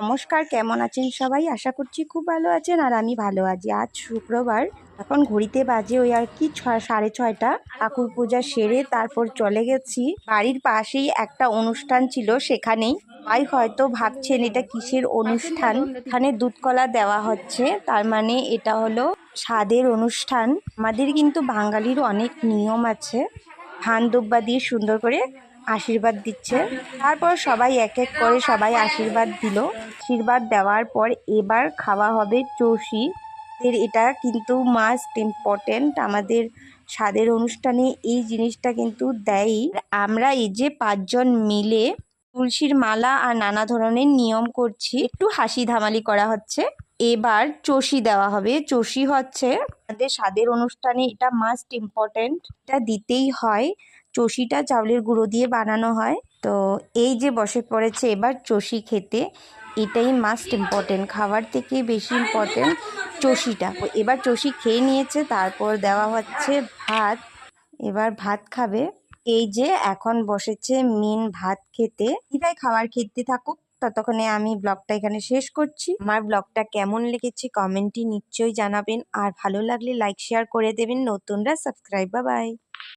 নমস্কার, কেমন আছেন সবাই? আশা করছি খুব ভালো আছেন আর আমি ভালো আছি। আজ শুক্রবার, এখন ঘড়িতে বাজে ওই আর কি 6:30। ঠাকুর পূজা সেরে তারপর চলে গেছি। বাড়ির পাশেই একটা অনুষ্ঠান ছিল, সেখানেই সবাই হয়তো ভাবছেন এটা কিসের অনুষ্ঠান। এখানে দুধ কলা দেওয়া হচ্ছে, তার মানে এটা হলো স্বাদের অনুষ্ঠান। আমাদের কিন্তু বাঙালির অনেক নিয়ম আছে। ধান দুব্বা দিয়ে সুন্দর করে আশীর্বাদ দিচ্ছে। তারপর সবাই এক এক করে সবাই আশীর্বাদ দিল। আশীর্বাদ দেওয়ার পর এবার খাওয়া হবে চষি। এটা কিন্তু মাস্ট ইম্পর্টেন্ট আমাদের স্বাদের অনুষ্ঠানে, এই জিনিসটা কিন্তু দেয়। আমরা এই যে 5 জন মিলে তুলসীর মালা আর নানা ধরনের নিয়ম করছি, একটু হাসি ধামালি করা হচ্ছে। এবার চষি দেওয়া হবে। চষি হচ্ছে আমাদের স্বাদের অনুষ্ঠানে এটা মাস্ট ইম্পর্টেন্ট, এটা দিতেই হয়। চষিটা চাউলের গুঁড়ো দিয়ে বানানো হয়। তো এই যে বসে পড়েছে এবার চষি খেতে, এটাই মাস্ট ইম্পর্টেন্ট, খাবার থেকে বেশি ইম্পর্টেন্ট চষিটা। এবার চষি খেয়ে নিয়েছে, তারপর দেওয়া হচ্ছে ভাত। এবার ভাত খাবে। এই যে এখন বসেছে মেন ভাত খেতে। এটাই খাবার খেতে থাকুক, ততক্ষণে আমি ব্লগটা এখানে শেষ করছি। আমার ব্লগটা কেমন লেগেছে কমেন্টে নিশ্চয়ই জানাবেন, আর ভালো লাগলে লাইক শেয়ার করে দেবেন, নতুনরা সাবস্ক্রাইব। Bye bye.